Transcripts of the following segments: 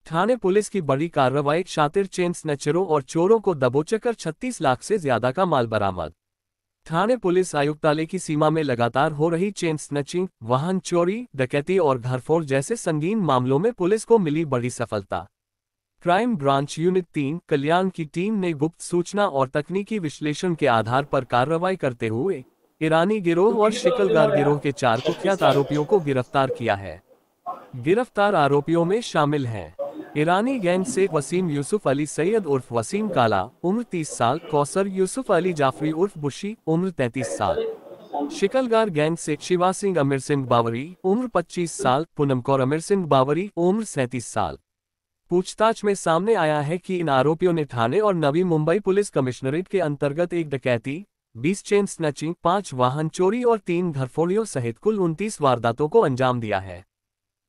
Thane police की बड़ी कार्रवाई, शातिर चेन स्नैचरों और चोरों को दबोचकर 36 लाख से ज्यादा का माल बरामद। ठाणे पुलिस आयुक्तालय की सीमा में लगातार हो रही चेन स्नैचिंग, वाहन चोरी, डकैती और घरफोड़ जैसे संगीन मामलों में पुलिस को मिली बड़ी सफलता। क्राइम ब्रांच यूनिट 3 कल्याण की टीम ने गुप्त सूचना और तकनीकी विश्लेषण के आधार पर कार्रवाई करते हुए ईरानी गिरोह और शिकलगार गिरोह के 4 कुख्यात आरोपियों को गिरफ्तार किया है। गिरफ्तार आरोपियों में शामिल हैं ईरानी गैंग से वसीम यूसुफ अली सैयद उर्फ वसीम काला, उम्र 30 साल, कौसर यूसुफ अली जाफरी उर्फ बुशी, उम्र 33 साल। शिकलगार गैंग से शिवा सिंह अमीर सिंह बावरी, उम्र 25 साल, पूनम कौर अमीर सिंह बावरी, उम्र 37 साल। पूछताछ में सामने आया है कि इन आरोपियों ने ठाणे और नवी मुंबई पुलिस कमिश्नरेट के अंतर्गत एक डकैती, 20 चेन स्नैचिंग, 5 वाहन चोरी और 3 घरफोड़ियों सहित कुल 29 वारदातों को अंजाम दिया है।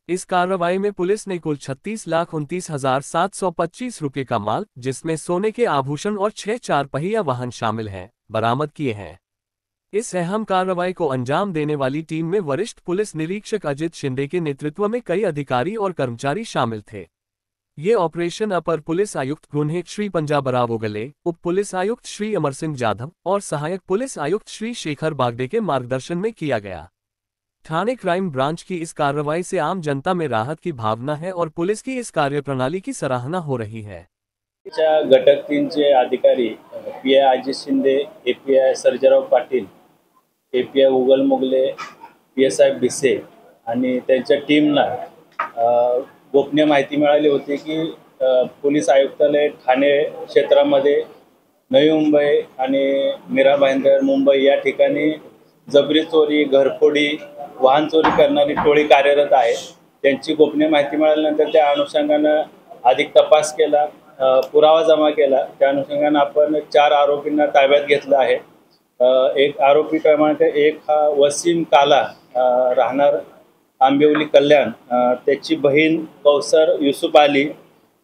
इस कार्रवाई में पुलिस ने कुल 36,29,725 रुपये का माल, जिसमें सोने के आभूषण और 6 4-पहिया वाहन शामिल हैं, बरामद किए हैं। इस अहम कार्रवाई को अंजाम देने वाली टीम में वरिष्ठ पुलिस निरीक्षक अजित शिंदे के नेतृत्व में कई अधिकारी और कर्मचारी शामिल थे। ये ऑपरेशन अपर पुलिस आयुक्त गुन्हे श्री पंजाबराव ओगले, उप पुलिस आयुक्त श्री अमर सिंह जाधव और सहायक पुलिस आयुक्त श्री शेखर बागडे के मार्गदर्शन में किया गया। ठाणे क्राइम ब्रांच की इस कार्रवाई से आम जनता में राहत की भावना है और पुलिस की इस कार्यप्रणाली की सराहना हो रही है। घटक 3 चे अधिकारी PI Ajit Shinde, API Sarjerao Patil, API उगल मोगले, पीएसआय भिसे आणि त्यांच्या टीमला गोपनीय माहिती मिळाली होती की पोलीस आयुक्तालय ठाणे क्षेत्रामध्ये नवी मुंबई आणि मीरा भाईंदर मुंबई या ठिकाणी जबरी चोरी, घरफोडी, वाहन चोरी करणारी टोळी कार्यरत आहे। त्यांची गोपनीय माहिती मिळाल्यानंतर त्या अनुषंगाने अधिक तपास केला, पुरावा जमा केला। त्या अनुषंगाने आपण 4 आरोपींना ताब्यात घेतलं आहे। एक आरोपी क्रमांक 1 हा वसीम काला, राहणार आंबिवली कल्याण, त्याची बहीण कौसर यूसुफ अली,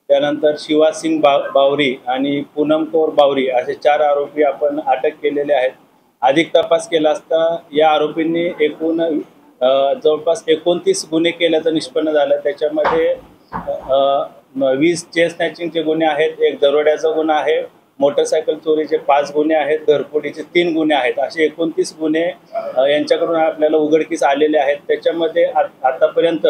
त्यानंतर शिवा सिंग बावरी आणि पूनम कौर बावरी असे 4 आरोपी आपण अटक केलेले आहेत। अधिक तपास केला असता या आरोपींनी एकूण जवळपास 29 गुन्हे केल्याचं निष्पन्न झालं। त्याच्यामध्ये 20 चेन स्नॅचिंगचे गुन्हे आहेत, एक दरोड्याचा गुन्हा आहे, मोटरसायकल चोरीचे 5 गुन्हे आहेत, घरफोडीचे 3 गुन्हे आहेत, असे 29 गुन्हे यांच्याकडून आपल्याला उघडकीस आलेले आहेत। त्याच्यामध्ये आतापर्यंत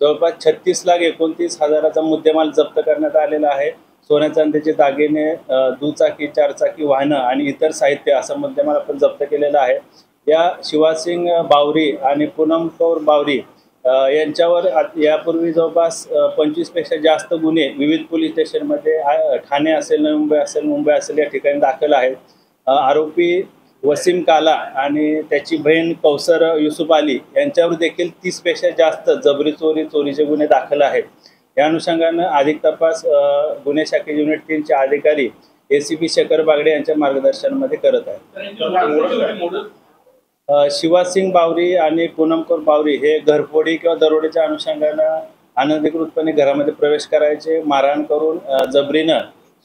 जवळपास 36,29,000चा मुद्देमाल जप्त करण्यात आलेला आहे। सोन्या चांदीचे दागिने, दुचाकी, 4 चाकी वाहनं आणि इतर साहित्य असा मुद्देमाल आपण जप्त केलेला आहे। या शिवासिंग बावरी आणि पूनम कौर बावरी यांच्यावर यापूर्वी जवळपास 25 पेक्षा जास्त गुन्हे विविध पोलीस स्टेशनमध्ये ठाणे असेल, नवी मुंबई असेल, मुंबई असेल या ठिकाणी दाखल आहेत। आरोपी वसीम काला आणि त्याची बहीण कौसर यूसुफ अली यांच्यावर देखील 30 पेक्षा जास्त जबरी चोरी, चोरीचे गुन्हे दाखल आहेत। या अनुषंगाने अधिक तपास गुन्हे शाखे युनिट 3 चे अधिकारी एसीपी शेखर बागडे यांच्या मार्गदर्शनामध्ये करत आहेत। शिवा सिंग बावरी आणि पूनम कौर बावरी हे घरफोडी किंवा दरोड्याच्या अनुषंगाने अनधिकृतपणे घरामध्ये प्रवेश करायचे, मारहाण करून जबरीनं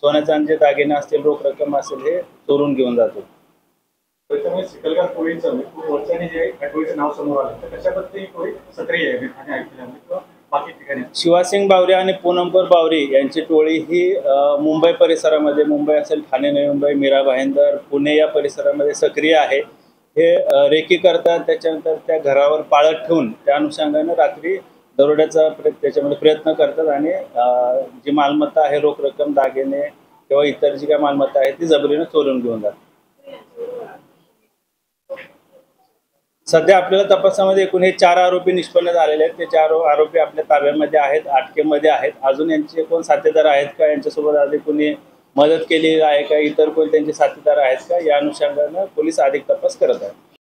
सोन्या चांदीचे दागिने असतील, रोख रक्कम असेल हे चोरून घेऊन जातो। शिकलगार टोळीचं खूप वर्षांनी जे टोळीचं नाव समोर आलं तर कशा पद्धतीने टोळी सक्रिय आहे ठाणे आयुक्तालयामध्ये किंवा बाकी ठिकाणी? शिवासिंग बावरी आणि पूनम कौर बावरी यांची टोळी ही मुंबई परिसरामध्ये, मुंबई असेल, ठाणे, नवी मुंबई, मीरा भाईंदर, पुणे या परिसरामध्ये सक्रिय आहे। हे रेकी करतात, त्याच्यानंतर त्या घरावर पाळत ठेवून त्या अनुषंगाने रात्री दरोड्याचा त्याच्यामध्ये प्रयत्न करतात आणि जी मालमत्ता आहे, रोख रक्कम, दागिने किंवा इतर जी काही मालमत्ता आहे ती जबरीने चोरून घेऊन जातात। सध्या आपल्याला तपासामध्ये एकूण हे 4 आरोपी निष्पन्न झालेले आहेत। ते 4 आरोपी आपल्या ताब्यामध्ये आहेत, अटकेमध्ये आहेत। अजून यांचे कोण साथीदार आहेत का, यांच्यासोबत आधी कोणी मदत केली आहे का, इतर कोण त्यांचे साथीदार आहेत का, या अनुषंगाने पोलीस अधिक तपास करत आहेत।